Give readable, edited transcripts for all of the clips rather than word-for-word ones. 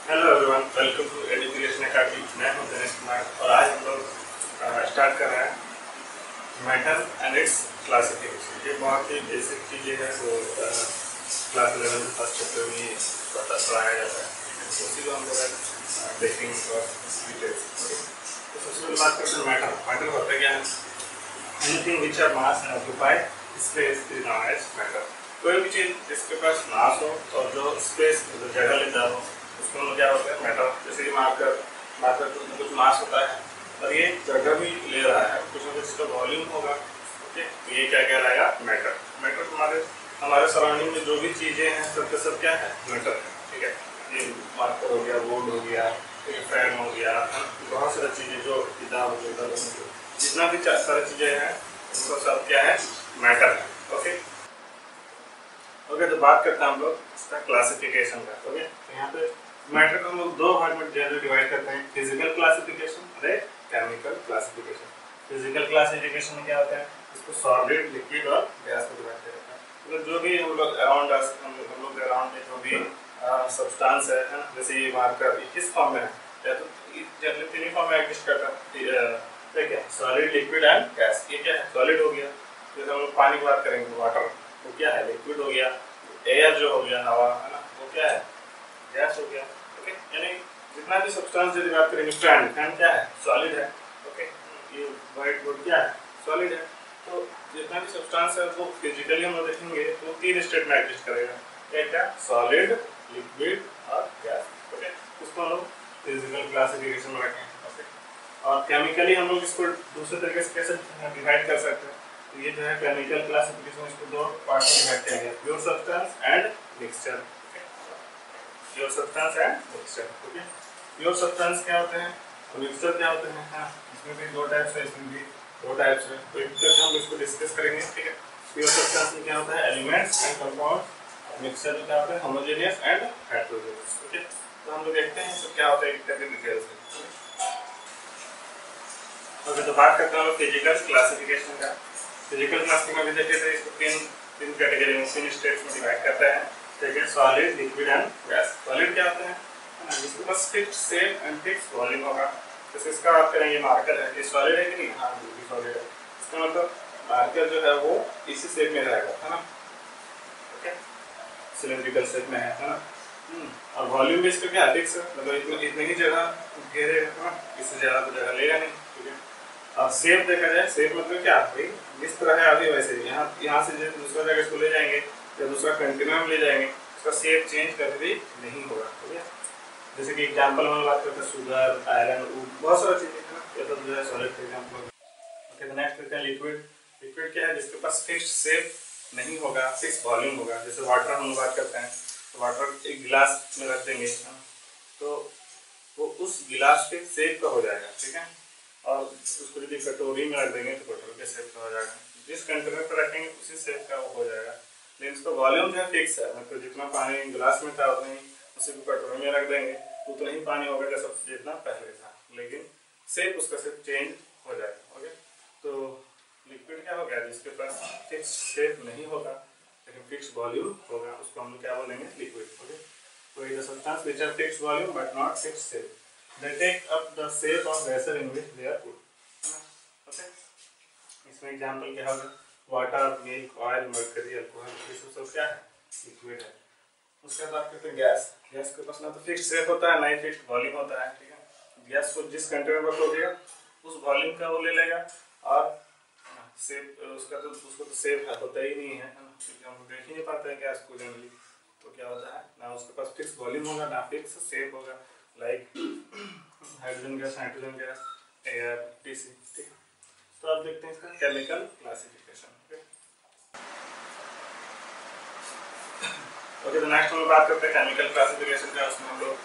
Hello everyone, welcome to education academy. मैं हूं दिनेश कुमार और आज हम लोग स्टार्ट कर रहे हैं मैटर एंड इट्स क्लासिफिकेशन। ये बहुत ही बेसिक चीज़ें हैं जो क्लास 11 के फर्स्ट चैप्टर में पढ़ाया जाता है। तो उसी को हम लोग देखेंगे और डिटेल्स। तो सबसे पहले बात करते हैं मैटर। मैटर होता है क्या है? Anything which are mass and occupy space is known as matter. कोई भी चीज़ जिसके पास मास हो और जो स्पेस जगह लेता हो उसको हम क्या होता है? मैटर। जैसे कि मार्कर कुछ मास होता है और ये जगह भी ले रहा है, कुछ ना कुछ इसका वॉल्यूम होगा। ओके, ये क्या कहलाएगा? मैटर। मैटर हमारे सराउंडिंग में जो भी चीज़ें हैं सबके सब क्या है? मैटर है। ठीक है, ये मार्कर हो गया, बोर्ड हो गया, फैन हो गया, बहुत सारी चीज़ें जो किताब हो गया, जितना भी सारी चीज़ें हैं उनको सब क्या है? मैटर है। ओके ओके, तो बात करते हैं हम लोग इसका क्लासिफिकेशन का। ओके, तो यहाँ पे मैटर को हम लोग दो भाग में जनरली डिवाइड करते हैं, फिजिकल क्लासिफिकेशन और केमिकल क्लासिफिकेशन। फिजिकल क्लासिफिकेशन में क्या होता है? इसको सॉलिड, लिक्विड और गैस में डिवाइड किया जाता है। मतलब जो भी हम लोग अराउंड में जो भी सब्सटेंस है ना, जैसे ये मार्कर ये किस फॉर्म में है? या तो जनरली तीन ही फॉर्म में एग्जिस्ट करता है। क्या? Solid, liquid and gas. ये क्या है? सॉलिड हो गया। जैसे हम लोग पानी की बात करेंगे, वाटर, वो क्या है? लिक्विड हो गया। एयर जो हो गया, हवा है ना, वो क्या है? गैस हो गया। ओके, यानी जितना भी सब्सटेंस यदि बात करेंगे, फैन क्या है? सॉलिड है। ओके, ये व्हाइट बोर्ड क्या है? सॉलिड है। तो जितना भी सब्सटेंस है वो फिजिकली हम लोग देखेंगे तो तीन स्टेट में एग्जिस्ट करेगा। क्या? सॉलिड, लिक्विड और गैस। ओके, उसको हम लोग फिजिकल क्लासिफिकेशन में रखें। ओके, और केमिकली हम लोग इसको दूसरे तरीके से कैसे डिवाइड कर सकते हैं? तो ये जो है केमिकल क्लासिफिकेशन, इसको दो पार्ट में डिवाइड किया गया, pure substance and mixture. Pure substance and mixture. Okay, pure substance क्या होते हैं और मिक्सचर क्या होते हैं? हाँ, इसमें भी दो टाइप्स है, इसमें भी दो टाइप्स है। तो एक तरह से हम इसको डिस्कस करेंगे। ठीक है, प्योर सब्सटेंस में क्या होता है? Elements and compound. मिक्सचर में क्या होता है? Homogeneous and heterogeneous. ओके, तो हम लोग देखते हैं सब क्या होता है एक तरह डिटेल से। ओके, तो बात करते हैं फिजिकल क्लासिफिकेशन का। फिजिकल क्लासिफिकेशन में देखिए तो इसको तीन कैटेगरी में, तीन स्टेट्स में डिवाइड करते हैं। देखिए, solid, liquid and gas. Solid क्या होते हैं? जिसके पास fixed shape and fixed volume होगा। जैसे इसका बात करें, ये मार्कर है, ये सॉलिड है कि नहीं? हाँ, बिल्कुल सॉलिड है। इसका मतलब मार्कर जो है वो इसी शेप में रहेगा, है ना? ओके, सिलेंड्रिकल शेप में है ना? और वॉल्यूम भी इसका क्या है? फिक्स है, मतलब इतनी ही जगह घेरे, है ना? इससे ज़्यादा तो जगह लेगा नहीं। ठीक है, और शेप देखा जाए, शेप मतलब क्या? भाई जिस तरह है अभी वैसे ही। यहाँ से जो दूसरा जगह इसको ले जाएंगे या दूसरा कंटेनर में ले जाएंगे, उसका शेप चेंज कभी भी नहीं होगा। ठीक है, जैसे कि एग्जांपल में बात करते हैं, शुगर, आयरन, बहुत सारी चीज़ें है ना, ये तो जो है सॉलिड का एग्जांपल। ओके, तो नेक्स्ट करते हैं लिक्विड। लिक्विड क्या है? जिसके पास फिक्स्ड शेप नहीं होगा, फिक्स वॉल्यूम होगा। जैसे वाटर हम बात करते हैं, तो वाटर एक गिलास में रख देंगे तो वो उस गिलास के शेप का हो जाएगा। ठीक है, और उसको यदि कटोरी में रख देंगे तो कटोरी के शेप का हो जाएगा। जिस कंटेनर पर रखेंगे उसी शेप का वो हो जाएगा। लेकिन इसका वॉल्यूम जो है फिक्स है, मतलब जितना पानी गिलास में था उतना ही उसी को कटोरी में रख देंगे तो उतना ही पानी होगा जैसा जितना पहले था, लेकिन शेप उसका शेप चेंज हो जाएगा। ओके, तो लिक्विड क्या हो गया? जिसके पास फिक्स शेप नहीं होगा लेकिन फिक्स वॉल्यूम होगा, उसको हम क्या बोलेंगे? लिक्विड। ओके, तो it is a substance which have fixed volume but not fixed shape. They take up the shape of vessel in which they are put. Okay? इसमें एग्जांपल क्या होगा? Water, milk, oil, mercury, alcohol, ये सब क्या है? Liquid है। उसके बाद बात करते हैं गैस। गैस के पास ना तो फिक्स शेप होता है ना ही फिक्स वॉल्यूम होता है। ठीक है, गैस को जिस कंटेनर में रखोगे उस वॉल्यूम का वो ले लेगा और शेप उसको तो शेप होता ही नहीं है, क्योंकि हम देख ही नहीं पाते हैं गैस को जनरली। तो क्या होता है ना, उसके पास फिक्स वॉल्यूम होगा ना फिक्स शेप होगा, like hydrogen gas, nitrogen gas, air, TC. ठीक, तो आप देखते हैं इसका केमिकल क्लासिफिकेशन। ओके, तो नेक्स्ट हम लोग बात करते हैं केमिकल क्लासिफिकेशन का। उसमें हम लोग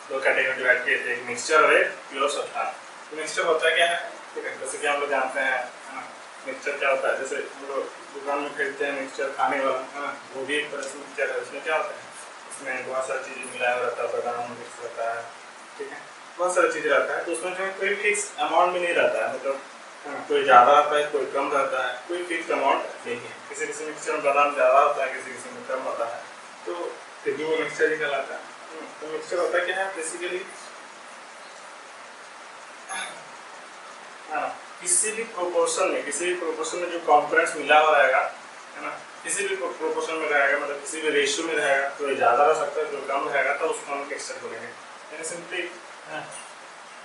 दो कैटेगरी डिवाइड किए थे, एक मिक्सचर और एक प्योर सब्सटेंस। तो मिक्सचर होता है क्या है? ठीक है, जैसे कि हम लोग जानते हैं, है ना, मिक्सचर क्या होता है? जैसे हम लोग दुकान में खरीदते हैं मिक्सचर खाने वाला, है ना, वो भी एक तरह से मिक्सचर है। उसमें क्या होता है? उसमें बहुत सारी चीज़ें मिलाया हुआ रहता है, बादाम मिक्स रहता है, ठीक है, बहुत सारी चीज़ें रहता है। तो उसमें जो है कोई फिक्स अमाउंट में नहीं रहता है, मतलब कोई ज़्यादा रहता है, कोई कम रहता है, कोई फिक्स अमाउंट नहीं है। किसी मिक्सचर में बादाम ज़्यादा होता है, किसी में कम होता है, तो फिर भी वो मिक्सचर ही कहलाता है। तो मिक्सचर होता क्या है बेसिकली, हाँ, किसी भी प्रोपोर्शन में जो कंपोनेंट्स मिला हुआ रहेगा, है ना, किसी भी प्रोपोर्शन में रहेगा, मतलब किसी भी रेशियो में रहेगा, तो ये ज़्यादा रह सकता है, जो कम रहेगा तो उसको हम मिक्सचर बोलेंगे। यानी simply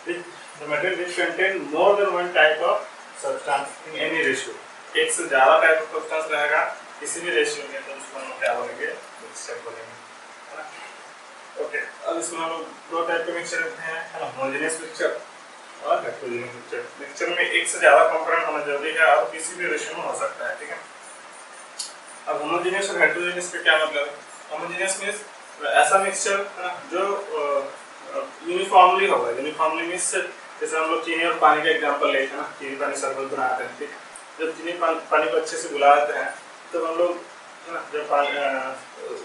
the material which contain more than one type of substance in any ratio, एक से ज़्यादा टाइप ऑफ सब्सटेंस रहेगा किसी भी रेशियो में, तो उसको हम क्या बोलेंगे, मिक्सचर बोलेंगे, है ना। ओके, अब इसमें हम दो टाइप के मिक्सचर रखते हैं, है ना, होमोजेनियस मिक्सचर और हेटेरोजेनियस मिक्सचर। मिक्सचर में एक से ज्यादा कंपोनेंट होना जरूरी है और किसी भी रेशियो में हो सकता है, ठीक है। अब होमोजेनियस और हेटेरोजेनियस का क्या मतलब है? होमोजेनियस मींस ऐसा मिक्सचर जो यूनिफॉर्मली होगा। यूनिफॉर्मली मींस जैसे हम लोग चीनी और पानी का एग्जांपल लेते हैं ना, चीनी पानी शरबत बनाते हैं, ठीक है। जब चीनी पानी को अच्छे से बुलाते हैं तो हम लोग, है ना, जब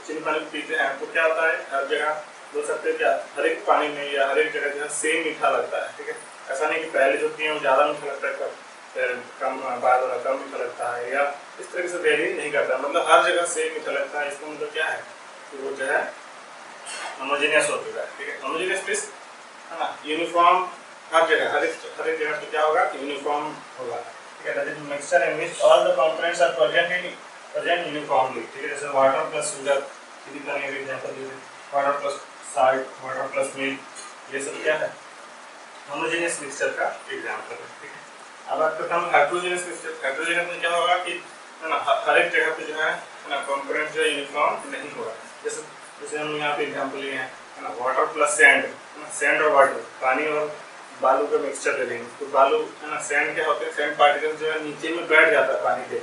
चीनी पानी को पीते हैं तो क्या होता है, हर जगह बोल सकते हैं क्या, हर एक पानी में या हर एक जगह जो है सेम मीठा लगता है, ठीक है। ऐसा नहीं कि पहले जो पिए वो ज़्यादा मीठा लगता है, फिर कम बाद वाला कम मीठा लगता है, या इस तरह से वेरी नहीं करता, मतलब हर जगह सेम मीठा लगता है। इसका मतलब क्या है कि वो जो है होमोजेनियस हो चुका है, ठीक है। होमोजेनियस मींस, है ना, यूनिफॉर्म, हर जगह हर एक जगह पे क्या होगा, यूनिफॉर्म होगा, ठीक है। That is mixture in which all the components are present uniformly, ठीक है। जैसे वाटर प्लस शुगर, चीनी का एग्जांपल दीजिए, water plus salt, water plus milk, ये सब क्या है, होमोजेनियस मिक्सचर का एग्जांपल है, ठीक है। अब बात करते हैं हेटेरोजेनियस मिक्सचर। हेटेरोजेनियस में क्या होगा कि, है ना, हर एक जगह पे जो है ना, कंपोनेंट जो यूनिफॉर्म नहीं होगा। जैसे हम यहाँ पे एग्जांपल लिए हैं, है ना, वाटर प्लस सैंड, है ना, सैंड और वाटर, पानी और बालू का मिक्सचर ले लेंगे तो बालू, है ना, सैंड क्या होते हैं, सैंड पार्टिकल्स जो है नीचे में बैठ जाता है पानी के,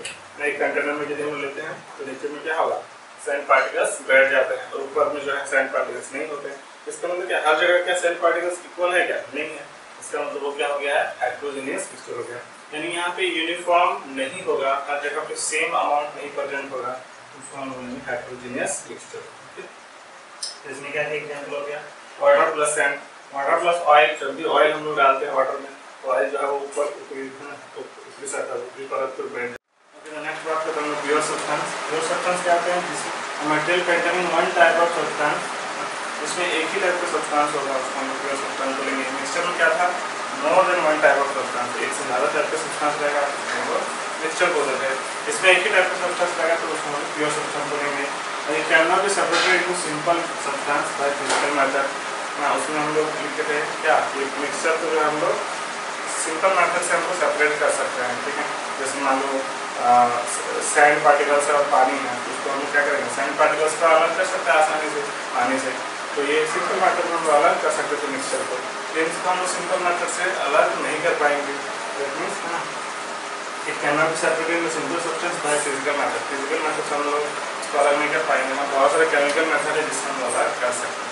एक कंटेनर में यदि हम लेते हैं तो नीचे में क्या होगा, सैंड पार्टिकल्स बैठ जाते हैं और ऊपर में जो है सैंड पार्टिकल्स नहीं होते हैं। इसका मतलब क्या, हर जगह क्या सैंड पार्टिकल्स इक्वल है क्या, नहीं है। इसका मतलब वो क्या हो गया है, हेटेरोजेनियस मिक्सचर हो गया। यानी यहाँ पे यूनिफॉर्म नहीं होगा, हर जगह पे सेम अमाउंट नहीं प्रेजेंट होगा, उसको हम बोलेंगे हेटेरोजेनियस मिक्सचर। इसमें क्या एग्जांपल हो गया, water plus sand, water plus oil. जब भी ऑयल हम लोग डालते हैं वाटर में तो ऑयल जो है वो ऊपर ऊपरी सतह ऊपरी परत पर बैठ जाता है। नेक्स्ट बात करते हैं प्योर सब्सटेंस। प्योर सब्सटेंस क्या होते हैं, material containing one type of substance, इसमें एक ही टाइप का सब्सटेंस होगा, उसको हम प्योर सब्सटेंस बोलेंगे। मिक्सचर में क्या था, more than one type of substance, एक से ज़्यादा टाइप का सब्सटेंस रहेगा तो मिक्सचर बोलते हैं। इसमें एक ही टाइप का सब्सटेंस रहेगा तो उसको हम प्योर सब्सटेंस बोलेंगे। ये can not be separated into simple substance by physical method. उसमें हम लोग लिखते थे क्या, ये मिक्सचर को जो हम लोग सिंपल मेथड से हमको सेपरेट कर सकते हैं, ठीक है। जैसे मान लो सैंड पार्टिकल्स और पानी है, उसको हम क्या करेंगे, सैंड पार्टिकल्स को अलग कर सकते हैं आसानी से पानी से, तो ये सिंपल मेथड में हम अलग कर सकते थे मिक्सचर को, लेकिन इसको हम सिंपल मेथड से अलग नहीं कर पाएंगे। दैट मीन्स, है ना, it can not be separated in simple substance by physical method. Physical method से हम लोग इसको अलग नहीं कर पाएंगे। हम बहुत सारे केमिकल मेथड है जिससे हम अलग कर सकते हैं।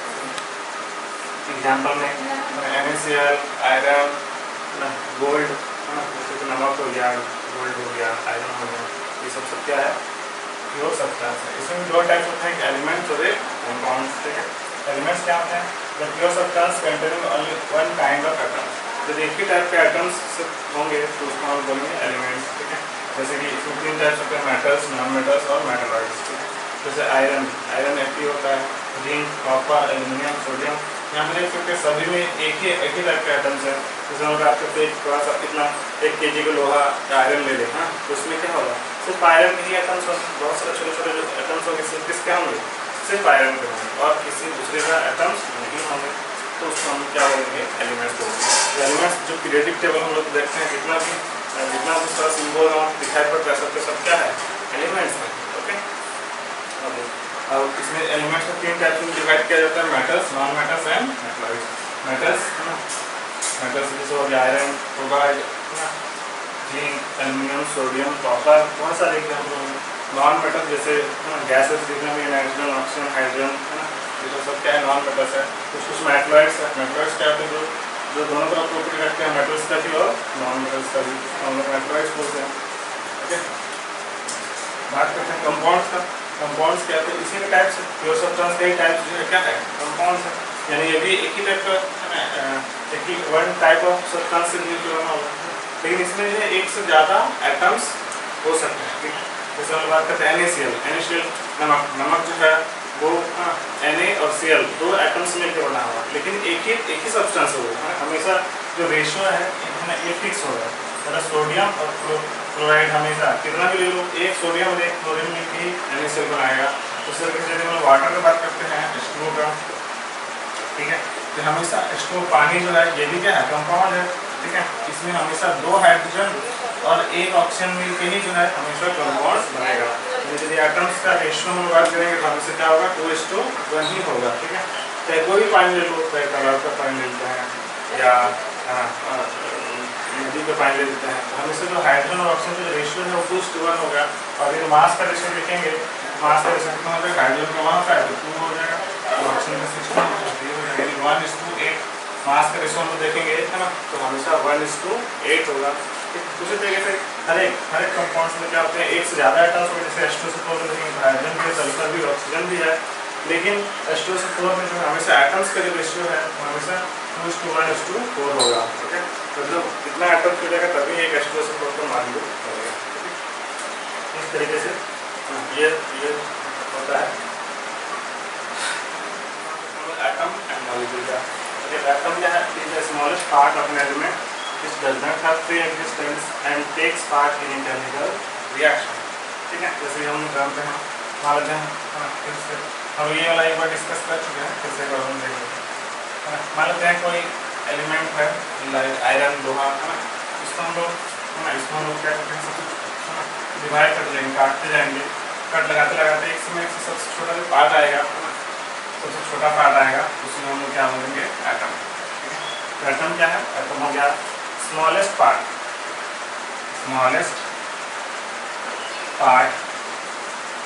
एग्जाम्पल में NaCl, आयरन, गोल्ड, जैसे कि नमक हो गया, गोल्ड हो गया, आयरन हो गया, ये सब क्या है, प्योर सब्सटेंस है। इसमें दो टाइप होते हैं, एलिमेंट्स और एक कंपाउंड्स, ठीक है। एलिमेंट्स क्या होते हैं, the pure substance containing only one kind of atoms. जब एक ही टाइप के एटम्स होंगे तो उसको हम बोलेंगे एलिमेंट्स, ठीक है। जैसे कि इसमें तीन टाइप्स होते हैं, मेटल्स, नॉन मेटल्स और मेटलॉइड्स, ठीक है। जैसे आयरन Fe होता है, जिंक, कॉपर, एल्यूमिनियम, सोडियम, यहाँ पे देख सकते हैं सभी में एक ही टाइप के आइटम्स हैं। जैसे हम बात करते हैं थोड़ा सा कितना 1 kg का लोहा या आयरन ले लें, हाँ, तो उसमें क्या होगा, सिर्फ आयरन के ही आइटम्स होंगे, बहुत सारे छोटे छोटे जो आइटम्स होंगे सिर्फ किसके होंगे, सिर्फ आयरन के होंगे और किसी दूसरे का आइटम्स नहीं होंगे, तो उसको हम क्या बोलेंगे, एलिमेंट्स बोलेंगे। एलिमेंट्स जो पीरियडिक टेबल हम लोग देखते हैं, जितना भी सारा सिंबल हम दिखाई पड़ता है सबके सब क्या है, एलिमेंट्स है, ओके। अब इसमें एलिमेंट्स को 3 टाइप में डिवाइड किया जाता है, metals, non metals and metalloids. Metals, है ना, मेटल्स जैसे हो गया आयरन, कोबाल्ट, है ना, जिंक, एल्यूमिनियम, सोडियम, कॉपर, बहुत सारे एग्जाम्पल होंगे। नॉन मेटल जैसे गैसेस जितने भी नाइट्रोजन, ऑक्सीजन, हाइड्रोजन, है ना, ये सब क्या है, नॉन मेटल्स है। कुछ मेटलॉइड्स है। मेटलॉइड्स क्या होते हैं, जो दोनों तरफ प्रॉपर्टी रखते हैं, मेटल्स का भी और नॉन मेटल्स का भी, हम लोग मेटलॉइड्स बोलते हैं, ओके। बात करते हैं कंपाउंड्स का। कंपाउंड्स क्या होते हैं, इसी के टाइप से प्योर सब्सटेंस के टाइप जो है क्या है, कंपाउंड्स है। यानी ये भी एक ही टाइप का, है ना, एक ही वन टाइप ऑफ सब्सटेंस से न्यूज होना होगा, लेकिन इसमें जो है एक से ज़्यादा एटम्स हो सकते हैं, ठीक है। जैसे हम बात करते हैं NaCl, नमक जो है वो Na और Cl दो एटम्स मिलकर बना हुआ, लेकिन एक ही सब्सटेंस होगा, हमेशा जो रेशियो है ये फिक्स होगा। मतलब सोडियम और क्लोराइड हमेशा कितना भी ले लो, एक सोडियम और एक क्लोरीन मिलकर ही NaCl बनाएगा। उस तरीके से यदि हम वाटर की बात करते हैं H2O का, ठीक है, तो हमेशा H2O पानी जो है ये भी क्या है, कंपाउंड है, ठीक है, इसमें हमेशा दो हाइड्रोजन और एक ऑक्सीजन मिलकर ही जो है हमेशा कंपाउंड बनेगा। यदि एटम्स का रेशियो हम बात करेंगे तो हमेशा क्या होगा, 2:1 ही होगा, ठीक है। चाहे कोई भी पानी ले लो, चाहे तालाब का पानी लेते हैं या नदी का पानी ले लेते हैं, तो हमेशा जो हाइड्रोजन और ऑक्सीजन का रेशियो है वो 2:1 होगा। और यदि मास का रेशियो देखेंगे, मास का रेशियो कितना हो जाएगा, हाइड्रोजन का 1 होता है तो 2 हो जाएगा, और ऑक्सीजन का 16 हो जाएगा, यानी 1:8 मास का रेशियो हम लोग देखेंगे, है ना, तो हमेशा 1:8 होगा। दूसरे तरीके से हर एक कंपाउंड्स में क्या होते हैं, एक से ज़्यादा एटम्स होंगे, जैसे H2SO4 में देखेंगे हाइड्रोजन भी है, सल्फर भी, ऑक्सीजन भी है, लेकिन H2SO4 में जो हमेशा एटम्स का जो रेशियो है वो हमेशा 2:1:4 होगा, ठीक है। मतलब कितना एटम जुड़ेगा तभी एक H2SO4 का मॉलिक्यूल बनेगा, ठीक है। इस तरीके से ये होता है एटम एंड मॉलिक्यूल का। एटम क्या है, is the smallest part of an element which does not have free existence and takes part in a chemical reaction, ठीक है। जैसे हम जानते हैं, मान लेते हैं फिर से हम ये वाला एक बार डिस्कस कर चुके हैं, फिर से एक बार हम देख लेते हैं। मान लेते हैं कोई एलिमेंट है लाइक आयरन, लोहा, है ना, इसको हम लोग क्या करते हैं, डिवाइड कर देंगे, काटते जाएंगे, कट लगाते लगाते एक समय सबसे छोटा जो पार्ट आएगा, सबसे छोटा पार्ट आएगा, उसमें हम लोग क्या बोलेंगे, एटम। एटम क्या है, एटम हो गया स्मॉलेस्ट पार्ट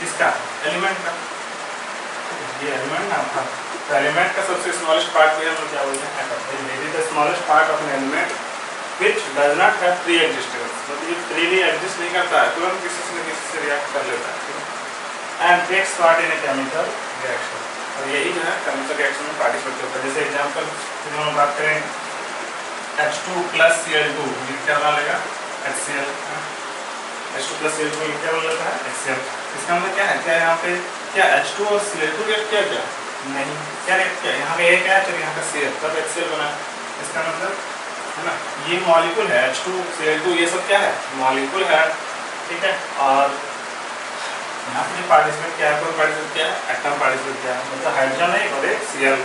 किसका, एलिमेंट का, ये एलिमेंट ना था, तो एलिमेंट का सबसे स्मॉलेस्ट पार्ट भी हम लोग क्या बोलते हैं, atom. It is the smallest part of an element which does not have free existence, मतलब ये फ्रीली एग्जिस्ट नहीं करता है, तुरंत किसी न किसी से रिएक्ट कर लेता है, and takes part in a chemical reaction, और यही जो है केमिकल रिएक्शन में पार्टिसिपेट करता है। जैसे एग्जाम्पल यदि हम बात करें H2 + Cl2, ये क्या बना लेगा, HCl, H2 + Cl2 ये क्या बना लेता है, HCl। इसका मतलब क्या है, क्या यहाँ पे क्या H2 और Cl2 रिएक्ट किया, क्या नहीं, क्या रिएक्ट किया, यहाँ पे A क्या है, चलिए यहाँ का Cl, तब HCl बना। इसका मतलब है ना, ये मॉलिक्यूल है, H2 Cl2 ये सब क्या है, मॉलिक्यूल है, ठीक है। और यहाँ पे जो पार्टिसिपेट किया है, कौन पार्टिसिपेट किया है, एटम पार्टिसिपेट किया है, मतलब हाइड्रोजन है और एक Cl,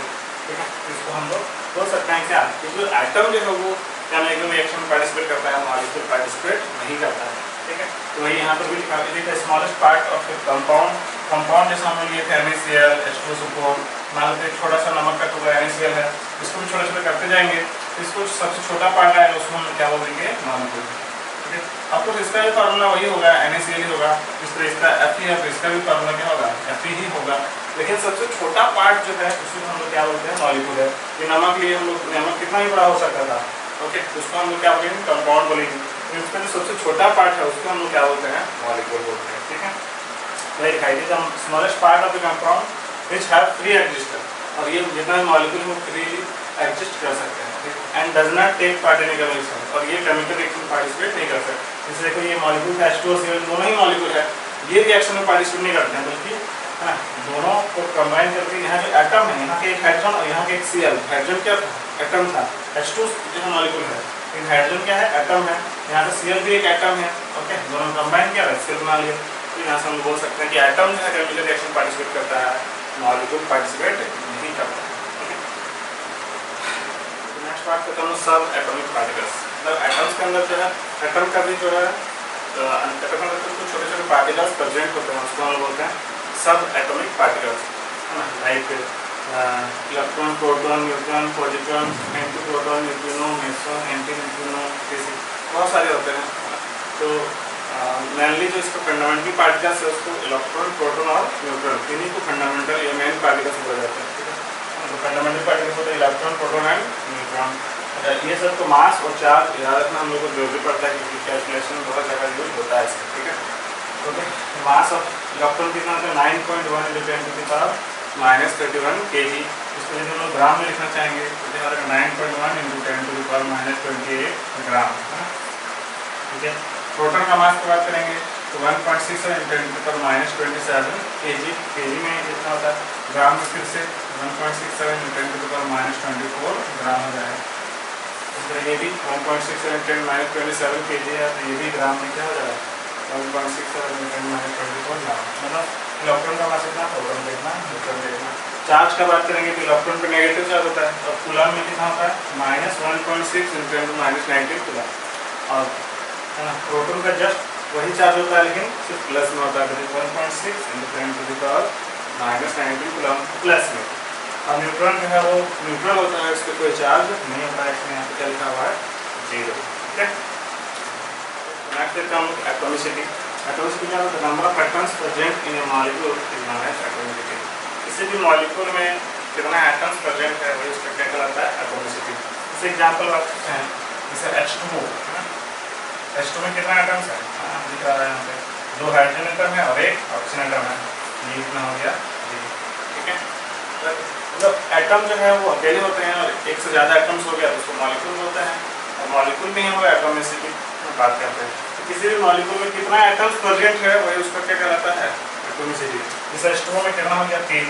ठीक है। इसको हम लोग बोल सकते हैं क्या, क्योंकि एटम जो है वो केमिकल रिएक्शन में पार्टिसिपेट करता है, मॉलिक्यूल पार्टिसिपेट नहीं करता है, ठीक है। तो वही यहाँ पर भी लिखा है smallest part of A compound जैसे हम लिए थे NaCl, H2SO4, मान लेते छोटा सा नमक का टुकड़ा NaCl है, इसको भी छोटे छोटे करते जाएंगे, तो इसको सबसे छोटा पार्ट आएगा उसको हम क्या बोलेंगे, मॉलिक्यूल, ठीक है। अब कुछ इसका भी फार्मूला वही होगा, NaCl ही होगा, इस तरह इसका Fe है तो इसका भी फार्मूला क्या होगा, Fe ही होगा, लेकिन सबसे छोटा पार्ट जो है उसको हम लोग क्या बोलते हैं, मॉलिक्यूल है। ये नमक लिए हम लोग, नमक कितना ही बड़ा हो सकता था, ओके, उसको हम लोग क्या बोलेंगे, कंपाउंड बोलेंगे, तो इसका जो सबसे छोटा पार्ट है उसको हम लोग क्या बोलते हैं, मॉलिक्यूल बोलते हैं, ठीक है। वही दिखाई the smallest part of the compound which have free existence, और ये जितना भी मॉलिक्यूल वो फ्रीली एग्जिस्ट कर सकते हैं, and does not take part in chemical reaction, और ये केमिकल रिएक्शन में पार्टिसिपेट नहीं कर सकते। जैसे देखो ये मॉलिक्यूल है H2 और Cl दोनों ही मॉलिक्यूल है, ये रिएक्शन में पार्टिसिपेट नहीं करते हैं, बल्कि है ना, दोनों को कंबाइन करके यहाँ जो एटम है, यहाँ के एक हाइड्रोजन और यहाँ के एक Cl, हाइड्रोजन क्या था, एटम था, H2 जो है मॉलिक्यूल है, लेकिन हाइड्रोजन क्या है, एटम है, यहाँ का Cl भी एक एटम है, ओके, दोनों कंबाइन किया Cl बना लिया। तो यहाँ से हम बोल सकते हैं कि एटम जो है केमिकल रिएक्शन पार्टिसिपेट करता है, मॉलिक्यूल पार्टिसिपेट नहीं करता है, ठीक है। नेक्स्ट बात करता हूँ सब एटॉमिक पार्टिकल्स, मतलब एटम्स के अंदर जो है एटम का भी जो है एटम के अंदर कुछ छोटे छोटे पार्टिकल्स प्रेजेंट होते हैं, उसको हम बोलते हैं सब एटॉमिक पार्टिकल्स, है ना, like electron, proton, neutron, positron, antiproton, neutrino, meson, anti neutrino, जैसे बहुत सारे होते हैं। तो मेनली जो इसका फंडामेंटल पार्टिकल्स है उसको इलेक्ट्रॉन, प्रोटॉन और न्यूट्रॉन, इन्हीं को फंडामेंटल या मेन पार्टिकल्स बोला जाता है, ठीक है। तो फंडामेंटल पार्टिकल्स होते हैं इलेक्ट्रॉन, प्रोटॉन एंड न्यूट्रॉन। ये सब तो मास और चार्ज याद रखना हम लोग को जरूरी पड़ता है, क्योंकि कैलकुलेशन बहुत जगह यूज होता है इसका, ठीक है। ओके, मास ऑफ इलेक्ट्रॉन कितना होता है, 9.1 × 10⁻31 kg। इसको यदि हम लोग ग्राम में लिखना चाहेंगे तो 9.1 × 10⁻28 ग्राम, है ना, ठीक है। प्रोटॉन का मास की बात करेंगे तो तो 1.67 × 10⁻27 kg, kg में कितना होता है, ग्राम में फिर से 1.67 × 10⁻24 ग्राम हो जाएगा। इस तरह ये भी 1.67 × 10⁻27 kg है, तो ये भी ग्राम में क्या हो जाएगा, 1.67 × 10⁻24 ग्राम। मतलब इलेक्ट्रॉन का मास कितना, प्रोटॉन देखना, न्यूट्रॉन देखना। चार्ज का बात करेंगे तो इलेक्ट्रॉन पे नेगेटिव चार्ज होता है, और कूलम में कितना होता है, -1.6 × 10⁻19 कूलम। और है ना, प्रोटॉन का जस्ट वही चार्ज होता है, लेकिन सिर्फ प्लस में होता है, 1.6 × 10⁻19 कूलम प्लस में। और न्यूट्रॉन जो है वो न्यूट्रल होता है, इसका कोई चार्ज नहीं होता है, इसमें यहाँ पे क्या लिखा हुआ है, 0। ठीक है, नेक्स्ट हम एटॉमिसिटी। एटॉमिसिटी क्या होता है, number of atoms present in a molecule is known as atomicity. किसी भी मॉलिक्यूल में कितना एटम्स प्रेजेंट है वही उसका क्या कहलाता है, एटॉमिसिटी। जैसे एग्जांपल बात करते हैं, जैसे H2O है ना, H2O में कितना एटम्स है, दिख रहा है यहाँ पे, 2 हाइड्रोजन एटम है और 1 ऑक्सीजन एटम है, ये कितना हो गया, ठीक है। मतलब एटम जो है वो अकेले होते हैं, और एक से ज़्यादा एटम्स हो गया तो उसको मॉलिक्यूल होते हैं, और मॉलिक्यूल में ही हम एटॉमिसिटी में बात करते हैं। तो किसी भी मॉलिक्यूल में कितना एटम्स प्रेजेंट है वही उसका क्या कहलाता है, एटॉमिसिटी। जैसे H2O में कितना हो गया, 3,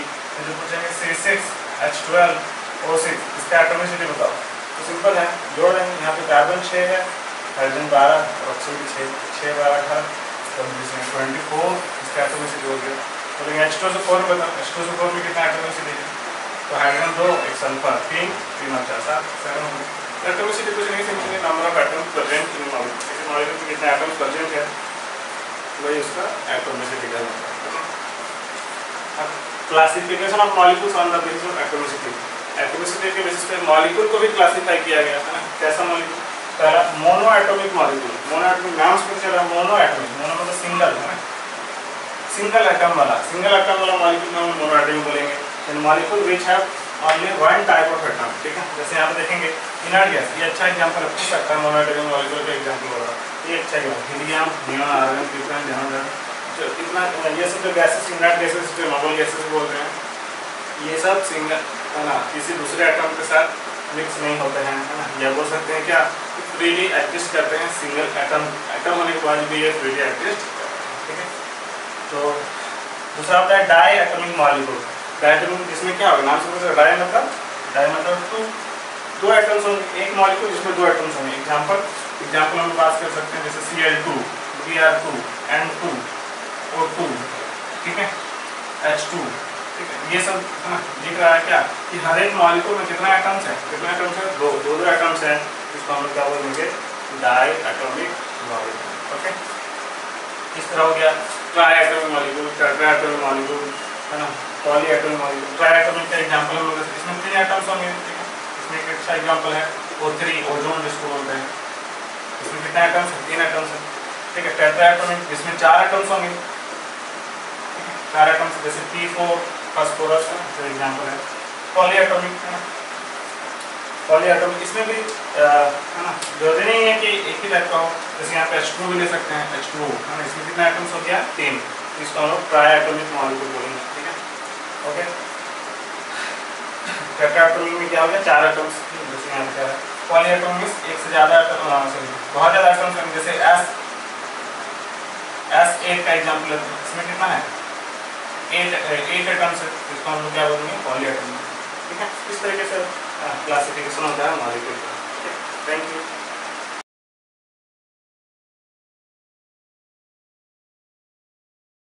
जो पूछेंगे C6H12O6, इसका एटॉमिसिटी बताओ, तो सिंपल है, जोड़ देंगे, यहाँ पे कार्बन 6 है, हाइड्रोजन 12 और ऑक्सीजन 6, 12 18, तो 24, इसका एटॉमिसिटी हो गया। तो H2SO4 बताओ, H2SO4 में कितना एटॉमिसिटी है, तो हाइड्रोजन 2, एक सल्फर 3, 3 और 4 7 7। एटॉमिसिटी कुछ नहीं, simply number of atoms present in molecule, किसी मॉलिक्यूल में कितने एटम्स प्रेजेंट है वही उसका एटॉमिसिटी का होता है। अब classification of molecules on the basis of atomicity. Atomicity के बेसिस पे मॉलिक्यूल को भी क्लासिफाई किया गया है ना, कैसा मॉलिक्यूल, पहला mono atomic molecule. Mono atomic नाम से चल रहा है, मोनो एटॉमिक, मोनो मतलब सिंगल है ना, सिंगल एटम वाला मॉलिक्यूल में हम मोनो एटॉमिक बोलेंगे। In molecule which have only one type of atom, ठीक है। जैसे यहाँ पे देखेंगे इनर्ट गैस, ये अच्छा एग्जांपल है, पूछ सकता है मोनो एटॉमिक मॉलिक्यूल का एग्जांपल होगा, ये अच्छा है, हीलियम, नियॉन, आर्गन, ट्रिटियम, ज़ेनोन, जो इतना ये सब जो गैसेस इनर्ट गैसेस जो नोबल गैसेस बोल रहे हैं, ये सब सिंगल है ना, किसी दूसरे एटम के साथ मिक्स नहीं होते हैं, है ना, या बोल सकते हैं क्या, फ्रीली एग्जिस्ट करते हैं, सिंगल एटम होने के बाद भी ये फ्रीली एग्जिस्ट करते हैं, ठीक है। तो दूसरा होता है diatomic molecule. Diatomic जिसमें क्या होगा, नाम से डाई मतलब दो एटम्स होंगे, एक मॉलिक्यूल जिसमें 2 एटम्स होंगे। एग्जाम्पल हम बात कर सकते हैं, जैसे Cl2, Br2, N2, O2, ठीक है, H2, ठीक है, ये सब है ना, दिख रहा है क्या कि हर एक मॉलिक्यूल में कितना एटम्स है, दो एटम्स है, इसको हम लोग क्या बोलेंगे, डाई एटॉमिक मॉलिक्यूल। ओके, इस तरह हो गया try atomic molecule, tetra atomic molecule, है ना, poly atomic molecule. Try atomic का एग्जांपल हम लोग, इसमें 3 एटम्स होंगे, ठीक है। इसमें एक अच्छा एग्जांपल है O3, ओजोन जिसको बोलते हैं, इसमें कितने एटम्स हैं, 3 एटम्स हैं, ठीक है। टेट्रा एटॉमिक जिसमें 4 एटम्स होंगे, 4 एटम्स, जैसे P4 फास्फोरस का एग्जांपल है। पॉली एटॉमिक है ना, पॉली एटॉमिक इसमें भी है ना, जरूरी नहीं है कि एक ही टाइप का हो, जैसे यहाँ पे H2 भी ले सकते हैं, H2O है ना, इसमें कितना एटम्स हो गया, 3, इसको हम लोग ट्राई एटॉमिक मॉलिक्यूल बोलेंगे, ठीक है। ओके, टेट्रा एटॉमिक में क्या हो गया, 4 एटम्स, जैसे यहाँ पे क्या है। पॉली एटॉमिक में एक से ज़्यादा बहुत ज़्यादा एटम्स हैं, जैसे S8 का एग्जाम्पल है, इसमें कितना है, 8 एटम्स है, इसको हम लोग क्या बोलेंगे, पॉली एटॉमिक, ठीक है। इस तरीके से क्लासिफिकेशन होता है मॉलिक्यूल का। Thank you.